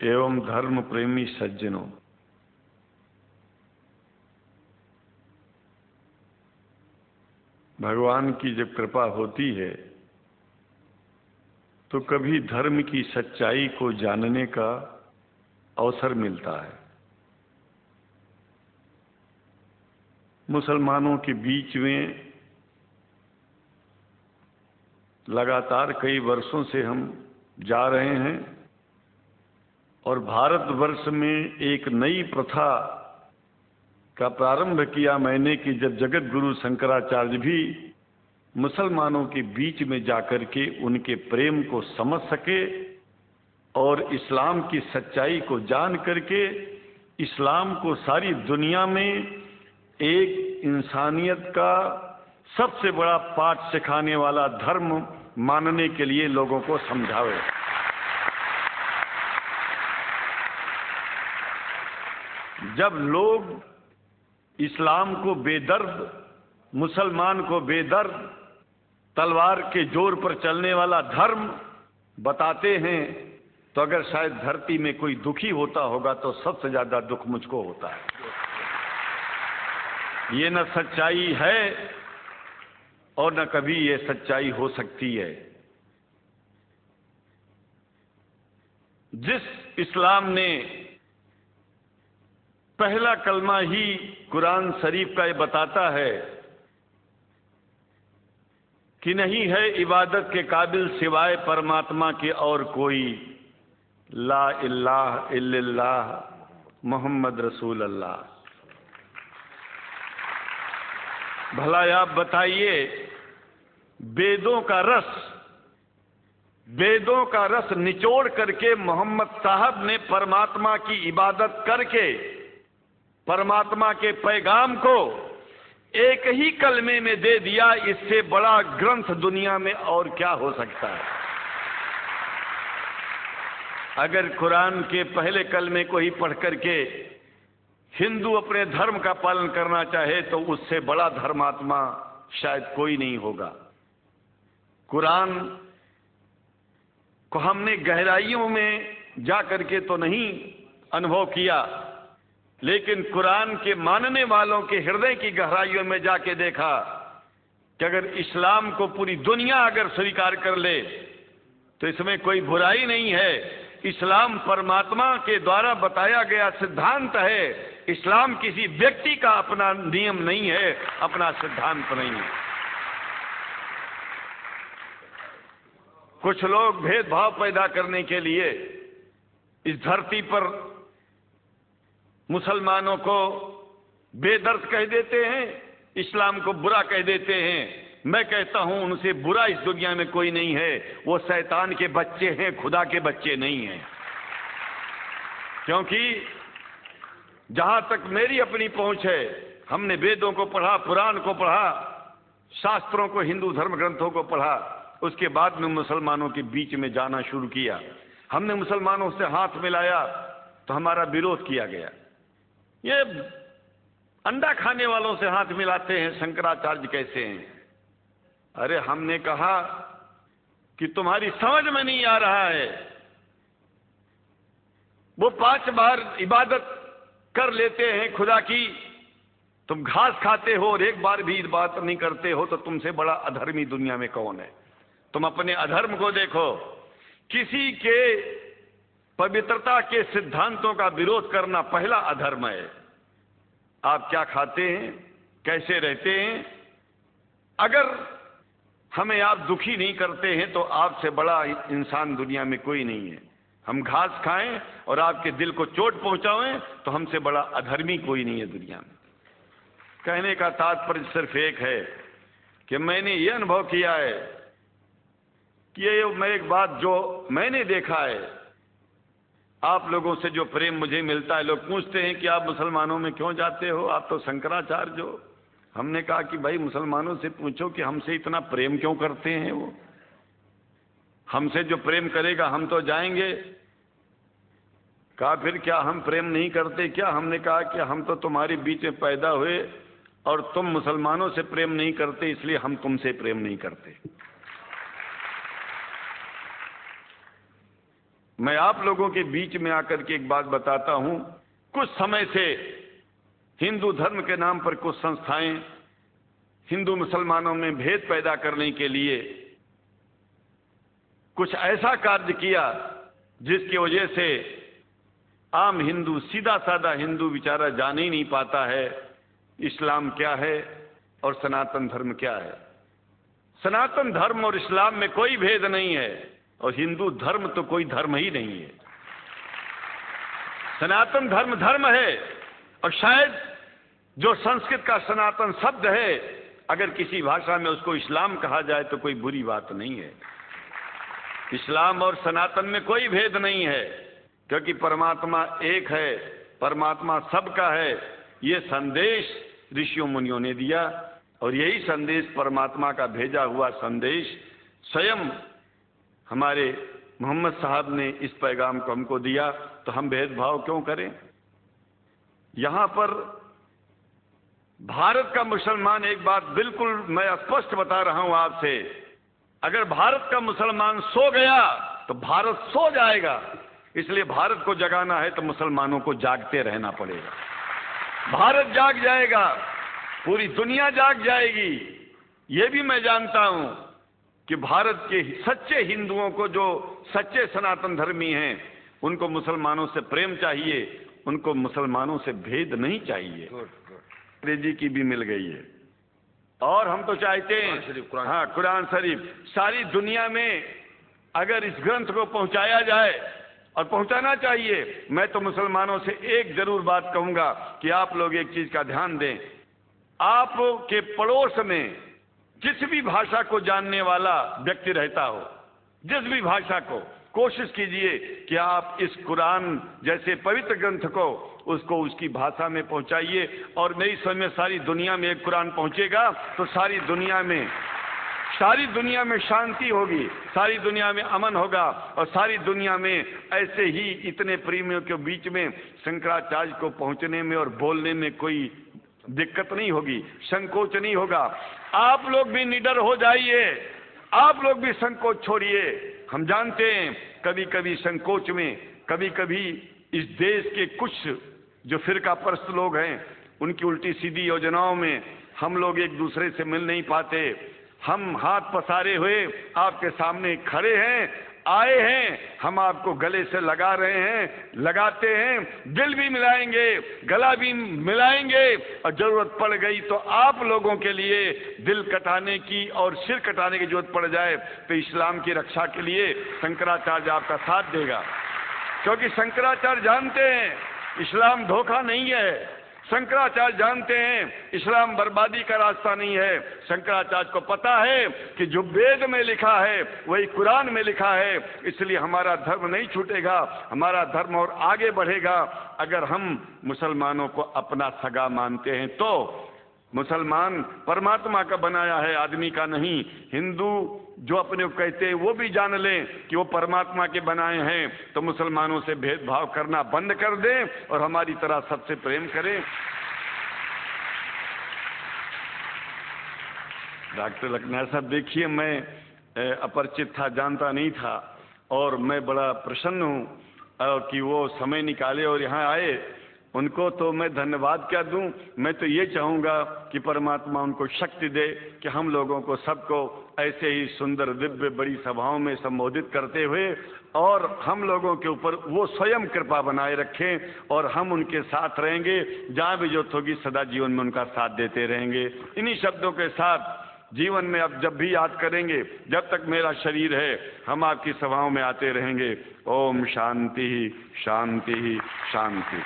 एवं धर्म प्रेमी सज्जनों, भगवान की जब कृपा होती है तो कभी धर्म की सच्चाई को जानने का अवसर मिलता है। मुसलमानों के बीच में लगातार कई वर्षों से हम जा रहे हैं और भारतवर्ष में एक नई प्रथा का प्रारंभ किया मैंने कि जब जगत गुरु शंकराचार्य भी मुसलमानों के बीच में जाकर के उनके प्रेम को समझ सके और इस्लाम की सच्चाई को जान करके इस्लाम को सारी दुनिया में एक इंसानियत का सबसे बड़ा पाठ सिखाने वाला धर्म मानने के लिए लोगों को समझावे। जब लोग इस्लाम को बेदर्द, मुसलमान को बेदर्द, तलवार के जोर पर चलने वाला धर्म बताते हैं तो अगर शायद धरती में कोई दुखी होता होगा तो सबसे ज्यादा दुख मुझको होता है। ये न सच्चाई है और न कभी ये सच्चाई हो सकती है। जिस इस्लाम ने पहला कलमा ही कुरान शरीफ का ये बताता है कि नहीं है इबादत के काबिल सिवाय परमात्मा के और कोई, ला इलाहा इल्लल्लाह मोहम्मद रसूल अल्लाह। भला आप बताइए, वेदों का रस निचोड़ करके मोहम्मद साहब ने परमात्मा की इबादत करके परमात्मा के पैगाम को एक ही कलमे में दे दिया। इससे बड़ा ग्रंथ दुनिया में और क्या हो सकता है? अगर कुरान के पहले कलमे को ही पढ़ करके हिंदू अपने धर्म का पालन करना चाहे तो उससे बड़ा धर्मात्मा शायद कोई नहीं होगा। कुरान को हमने गहराइयों में जा करके तो नहीं अनुभव किया, लेकिन कुरान के मानने वालों के हृदय की गहराइयों में जाके देखा कि अगर इस्लाम को पूरी दुनिया अगर स्वीकार कर ले तो इसमें कोई बुराई नहीं है। इस्लाम परमात्मा के द्वारा बताया गया सिद्धांत है। इस्लाम किसी व्यक्ति का अपना नियम नहीं है, अपना सिद्धांत नहीं है। कुछ लोग भेदभाव पैदा करने के लिए इस धरती पर मुसलमानों को बेदर्द कह देते हैं, इस्लाम को बुरा कह देते हैं। मैं कहता हूं उनसे बुरा इस दुनिया में कोई नहीं है। वो शैतान के बच्चे हैं, खुदा के बच्चे नहीं हैं। क्योंकि जहां तक मेरी अपनी पहुंच है, हमने वेदों को पढ़ा, पुराण को पढ़ा, शास्त्रों को, हिंदू धर्म ग्रंथों को पढ़ा। उसके बाद में मुसलमानों के बीच में जाना शुरू किया। हमने मुसलमानों से हाथ मिलाया तो हमारा विरोध किया गया। ये अंडा खाने वालों से हाथ मिलाते हैं, शंकराचार्य कैसे हैं? अरे हमने कहा कि तुम्हारी समझ में नहीं आ रहा है। वो 5 बार इबादत कर लेते हैं खुदा की, तुम घास खाते हो और एक बार भी इबादत नहीं करते हो, तो तुमसे बड़ा अधर्मी दुनिया में कौन है? तुम अपने अधर्म को देखो। किसी के पवित्रता के सिद्धांतों का विरोध करना पहला अधर्म है। आप क्या खाते हैं, कैसे रहते हैं, अगर हमें आप दुखी नहीं करते हैं तो आपसे बड़ा इंसान दुनिया में कोई नहीं है। हम घास खाएं और आपके दिल को चोट पहुंचाएं तो हमसे बड़ा अधर्मी कोई नहीं है दुनिया में। कहने का तात्पर्य सिर्फ एक है कि मैंने ये अनुभव किया है कि ये मैं एक बात जो मैंने देखा है, आप लोगों से जो प्रेम मुझे मिलता है, लोग पूछते हैं कि आप मुसलमानों में क्यों जाते हो, आप तो शंकराचार्य हो। हमने कहा कि भाई मुसलमानों से पूछो कि हमसे इतना प्रेम क्यों करते हैं। वो हमसे जो प्रेम करेगा हम तो जाएंगे। कहा फिर क्या हम प्रेम नहीं करते क्या? हमने कहा कि हम तो तुम्हारे बीच में पैदा हुए और तुम मुसलमानों से प्रेम नहीं करते, इसलिए हम तुमसे प्रेम नहीं करते। मैं आप लोगों के बीच में आकर के एक बात बताता हूं। कुछ समय से हिंदू धर्म के नाम पर कुछ संस्थाएं हिंदू मुसलमानों में भेद पैदा करने के लिए कुछ ऐसा कार्य किया जिसकी वजह से आम हिंदू, सीधा साधा हिंदू बेचारा जान ही नहीं पाता है इस्लाम क्या है और सनातन धर्म क्या है। सनातन धर्म और इस्लाम में कोई भेद नहीं है और हिंदू धर्म तो कोई धर्म ही नहीं है। सनातन धर्म धर्म है और शायद जो संस्कृत का सनातन शब्द है, अगर किसी भाषा में उसको इस्लाम कहा जाए तो कोई बुरी बात नहीं है। इस्लाम और सनातन में कोई भेद नहीं है, क्योंकि परमात्मा एक है, परमात्मा सबका है। ये संदेश ऋषियों मुनियों ने दिया और यही संदेश परमात्मा का भेजा हुआ संदेश स्वयं हमारे मोहम्मद साहब ने इस पैगाम को हमको दिया। तो हम भेदभाव क्यों करें? यहां पर भारत का मुसलमान, एक बात बिल्कुल मैं स्पष्ट बता रहा हूं आपसे, अगर भारत का मुसलमान सो गया तो भारत सो जाएगा। इसलिए भारत को जगाना है तो मुसलमानों को जागते रहना पड़ेगा। भारत जाग जाएगा, पूरी दुनिया जाग जाएगी। ये भी मैं जानता हूं कि भारत के सच्चे हिंदुओं को, जो सच्चे सनातन धर्मी हैं, उनको मुसलमानों से प्रेम चाहिए, उनको मुसलमानों से भेद नहीं चाहिए। अंग्रेजी की भी मिल गई है और हम तो चाहते हैं, हाँ, कुरान शरीफ सारी दुनिया में अगर इस ग्रंथ को पहुंचाया जाए, और पहुंचाना चाहिए। मैं तो मुसलमानों से एक जरूर बात कहूंगा कि आप लोग एक चीज का ध्यान दें। आपके पड़ोस में जिस भी भाषा को जानने वाला व्यक्ति रहता हो, जिस भी भाषा को, कोशिश कीजिए कि आप इस कुरान जैसे पवित्र ग्रंथ को उसको उसकी भाषा में पहुंचाइए। और मेरी समझ में सारी दुनिया में एक कुरान पहुंचेगा तो सारी दुनिया में शांति होगी, सारी दुनिया में अमन होगा और सारी दुनिया में ऐसे ही इतने प्रेमियों के बीच में शंकराचार्य को पहुंचने में और बोलने में कोई दिक्कत नहीं होगी, संकोच नहीं होगा। आप लोग भी निडर हो जाइए, आप लोग भी संकोच छोड़िए। हम जानते हैं कभी कभी संकोच में, कभी कभी इस देश के कुछ जो फिरका परस्त लोग हैं, उनकी उल्टी सीधी योजनाओं में हम लोग एक दूसरे से मिल नहीं पाते। हम हाथ पसारे हुए आपके सामने खड़े हैं, आए हैं, हम आपको गले से लगा रहे हैं, लगाते हैं, दिल भी मिलाएंगे, गला भी मिलाएंगे और जरूरत पड़ गई तो आप लोगों के लिए दिल कटाने की और सिर कटाने की जरूरत पड़ जाए तो इस्लाम की रक्षा के लिए शंकराचार्य आपका साथ देगा। क्योंकि शंकराचार्य जानते हैं इस्लाम धोखा नहीं है, शंकराचार्य जानते हैं इस्लाम बर्बादी का रास्ता नहीं है। शंकराचार्य को पता है कि जो वेद में लिखा है वही कुरान में लिखा है, इसलिए हमारा धर्म नहीं छूटेगा, हमारा धर्म और आगे बढ़ेगा। अगर हम मुसलमानों को अपना सगा मानते हैं तो मुसलमान परमात्मा का बनाया है, आदमी का नहीं। हिंदू जो अपने को कहते हैं वो भी जान लें कि वो परमात्मा के बनाए हैं, तो मुसलमानों से भेदभाव करना बंद कर दें और हमारी तरह सबसे प्रेम करें। डॉक्टर लखनऊ साहब, देखिए मैं अपरिचित था, जानता नहीं था और मैं बड़ा प्रसन्न हूँ कि वो समय निकाले और यहाँ आए। उनको तो मैं धन्यवाद क्या दूं, मैं तो ये चाहूँगा कि परमात्मा उनको शक्ति दे कि हम लोगों को सबको ऐसे ही सुंदर दिव्य बड़ी सभाओं में संबोधित करते हुए और हम लोगों के ऊपर वो स्वयं कृपा बनाए रखें और हम उनके साथ रहेंगे, जहाँ भी जरूरत होगी सदा जीवन में उनका साथ देते रहेंगे। इन्हीं शब्दों के साथ जीवन में अब जब भी याद करेंगे, जब तक मेरा शरीर है, हम आपकी सभाओं में आते रहेंगे। ओम शांति शांति शांति।